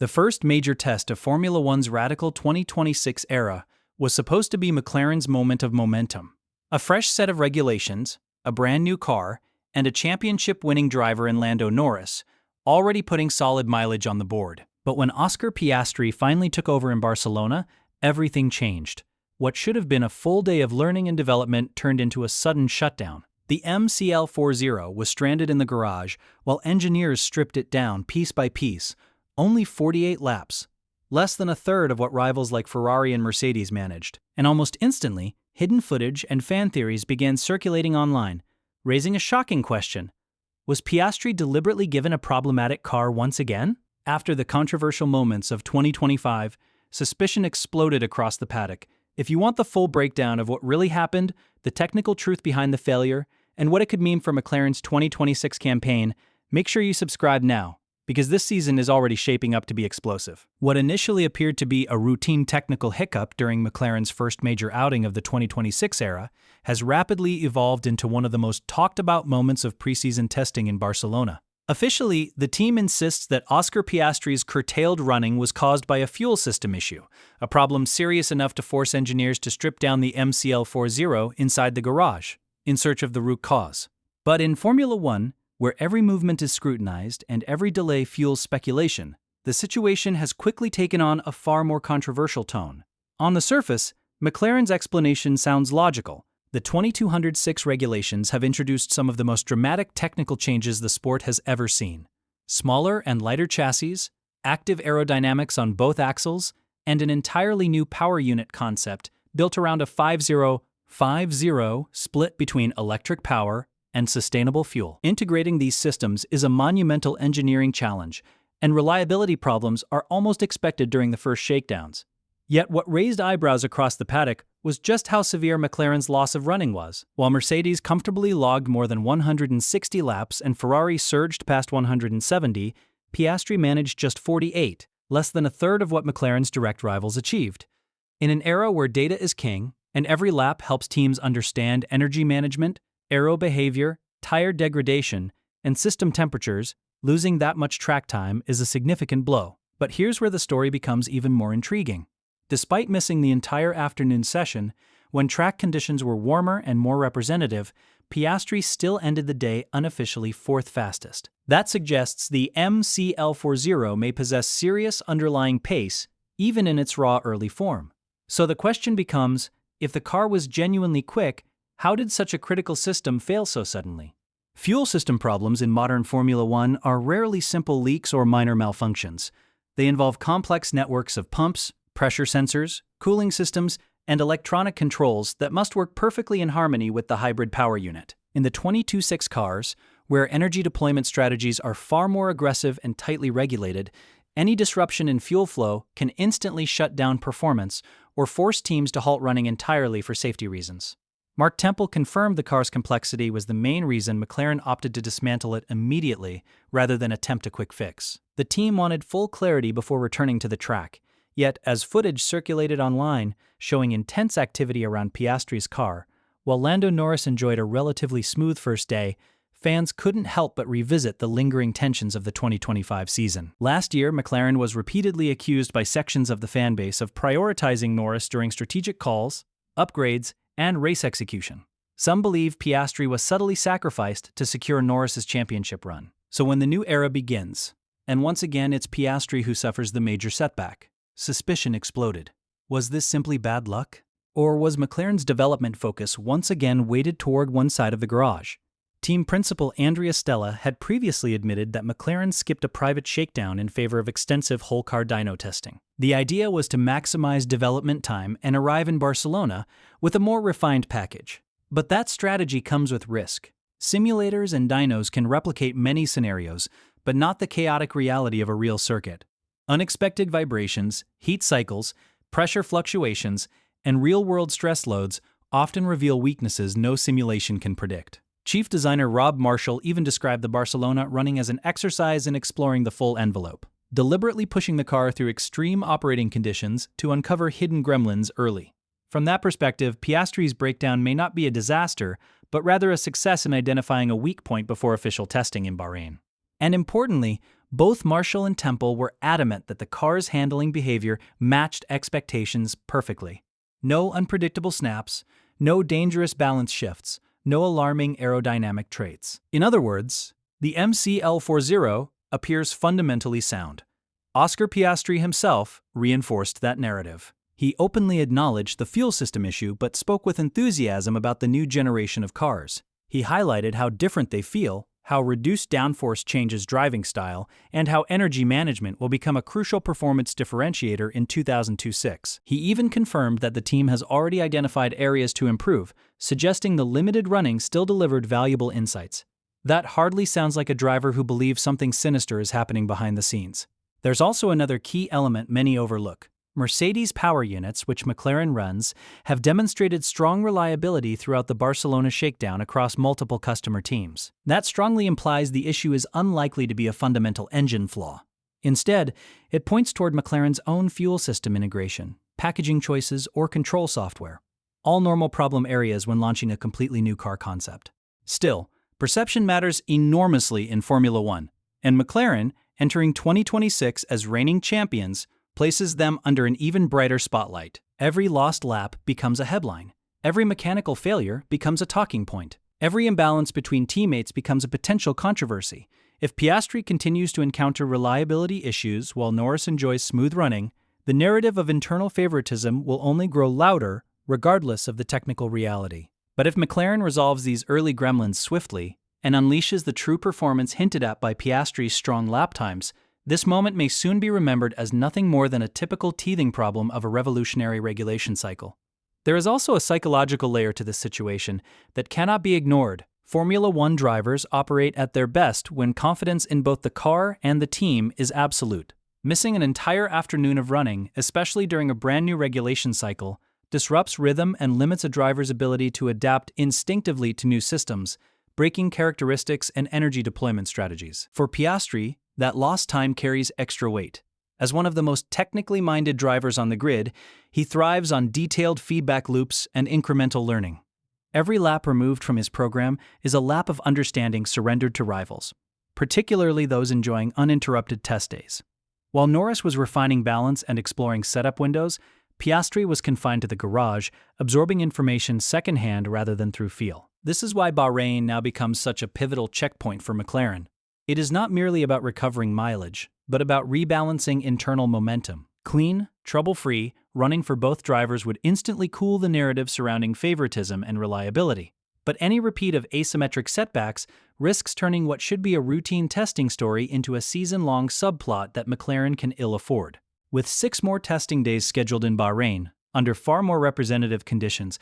The first major test of Formula One's radical 2026 era was supposed to be McLaren's moment of momentum. A fresh set of regulations, a brand new car, and a championship-winning driver in Lando Norris, already putting solid mileage on the board. But when Oscar Piastri finally took over in Barcelona, everything changed. What should have been a full day of learning and development turned into a sudden shutdown. The MCL40 was stranded in the garage while engineers stripped it down piece by piece. Only 48 laps, less than a third of what rivals like Ferrari and Mercedes managed. And almost instantly, hidden footage and fan theories began circulating online, raising a shocking question. Was Piastri deliberately given a problematic car once again? After the controversial moments of 2025, suspicion exploded across the paddock. If you want the full breakdown of what really happened, the technical truth behind the failure, and what it could mean for McLaren's 2026 campaign, make sure you subscribe now, because this season is already shaping up to be explosive. What initially appeared to be a routine technical hiccup during McLaren's first major outing of the 2026 era has rapidly evolved into one of the most talked-about moments of preseason testing in Barcelona. Officially, the team insists that Oscar Piastri's curtailed running was caused by a fuel system issue, a problem serious enough to force engineers to strip down the MCL40 inside the garage, in search of the root cause. But in Formula One, where every movement is scrutinized and every delay fuels speculation, the situation has quickly taken on a far more controversial tone. On the surface, McLaren's explanation sounds logical. The 2206 regulations have introduced some of the most dramatic technical changes the sport has ever seen. Smaller and lighter chassis, active aerodynamics on both axles, and an entirely new power unit concept built around a 50-50 split between electric power and sustainable fuel. Integrating these systems is a monumental engineering challenge, and reliability problems are almost expected during the first shakedowns. Yet what raised eyebrows across the paddock was just how severe McLaren's loss of running was. While Mercedes comfortably logged more than 160 laps and Ferrari surged past 170, Piastri managed just 48, less than a third of what McLaren's direct rivals achieved. In an era where data is king, and every lap helps teams understand energy management, aero behavior, tire degradation, and system temperatures, losing that much track time is a significant blow. But here's where the story becomes even more intriguing. Despite missing the entire afternoon session, when track conditions were warmer and more representative, Piastri still ended the day unofficially fourth fastest. That suggests the MCL40 may possess serious underlying pace, even in its raw early form. So the question becomes, if the car was genuinely quick, how did such a critical system fail so suddenly? Fuel system problems in modern Formula One are rarely simple leaks or minor malfunctions. They involve complex networks of pumps, pressure sensors, cooling systems, and electronic controls that must work perfectly in harmony with the hybrid power unit. In the 22.6 cars, where energy deployment strategies are far more aggressive and tightly regulated, any disruption in fuel flow can instantly shut down performance or force teams to halt running entirely for safety reasons. Mark Temple confirmed the car's complexity was the main reason McLaren opted to dismantle it immediately rather than attempt a quick fix. The team wanted full clarity before returning to the track, yet as footage circulated online showing intense activity around Piastri's car, while Lando Norris enjoyed a relatively smooth first day, fans couldn't help but revisit the lingering tensions of the 2025 season. Last year, McLaren was repeatedly accused by sections of the fanbase of prioritizing Norris during strategic calls, upgrades, and race execution. Some believe Piastri was subtly sacrificed to secure Norris's championship run. So when the new era begins, and once again it's Piastri who suffers the major setback, suspicion exploded. Was this simply bad luck? Or was McLaren's development focus once again weighted toward one side of the garage? Team principal Andrea Stella had previously admitted that McLaren skipped a private shakedown in favor of extensive whole-car dyno testing. The idea was to maximize development time and arrive in Barcelona with a more refined package. But that strategy comes with risk. Simulators and dynos can replicate many scenarios, but not the chaotic reality of a real circuit. Unexpected vibrations, heat cycles, pressure fluctuations, and real-world stress loads often reveal weaknesses no simulation can predict. Chief designer Rob Marshall even described the Barcelona running as an exercise in exploring the full envelope, deliberately pushing the car through extreme operating conditions to uncover hidden gremlins early. From that perspective, Piastri's breakdown may not be a disaster, but rather a success in identifying a weak point before official testing in Bahrain. And importantly, Both Marshall and Temple were adamant that the car's handling behavior matched expectations perfectly. No unpredictable snaps, no dangerous balance shifts, no alarming aerodynamic traits. In other words, the MCL40 appears fundamentally sound. Oscar Piastri himself reinforced that narrative. He openly acknowledged the fuel system issue but spoke with enthusiasm about the new generation of cars. He highlighted how different they feel, how reduced downforce changes driving style, and how energy management will become a crucial performance differentiator in 2026. He even confirmed that the team has already identified areas to improve, suggesting the limited running still delivered valuable insights. That hardly sounds like a driver who believes something sinister is happening behind the scenes. There's also another key element many overlook. Mercedes power units, which McLaren runs, have demonstrated strong reliability throughout the Barcelona shakedown across multiple customer teams. That strongly implies the issue is unlikely to be a fundamental engine flaw. Instead, it points toward McLaren's own fuel system integration, packaging choices, or control software. All normal problem areas when launching a completely new car concept. Still, perception matters enormously in Formula One, and McLaren, entering 2026 as reigning champions, places them under an even brighter spotlight. Every lost lap becomes a headline. Every mechanical failure becomes a talking point. Every imbalance between teammates becomes a potential controversy. If Piastri continues to encounter reliability issues while Norris enjoys smooth running, the narrative of internal favoritism will only grow louder regardless of the technical reality. But if McLaren resolves these early gremlins swiftly and unleashes the true performance hinted at by Piastri's strong lap times, this moment may soon be remembered as nothing more than a typical teething problem of a revolutionary regulation cycle. There is also a psychological layer to this situation that cannot be ignored. Formula One drivers operate at their best when confidence in both the car and the team is absolute. Missing an entire afternoon of running, especially during a brand new regulation cycle, disrupts rhythm and limits a driver's ability to adapt instinctively to new systems, braking characteristics, and energy deployment strategies. For Piastri, that lost time carries extra weight. As one of the most technically minded drivers on the grid, he thrives on detailed feedback loops and incremental learning. Every lap removed from his program is a lap of understanding surrendered to rivals, particularly those enjoying uninterrupted test days. While Norris was refining balance and exploring setup windows, Piastri was confined to the garage, absorbing information secondhand rather than through feel. This is why Bahrain now becomes such a pivotal checkpoint for McLaren. It is not merely about recovering mileage, but about rebalancing internal momentum. Clean, trouble-free running for both drivers would instantly cool the narrative surrounding favoritism and reliability. But any repeat of asymmetric setbacks risks turning what should be a routine testing story into a season-long subplot that McLaren can ill afford. With 6 more testing days scheduled in Bahrain, under far more representative conditions,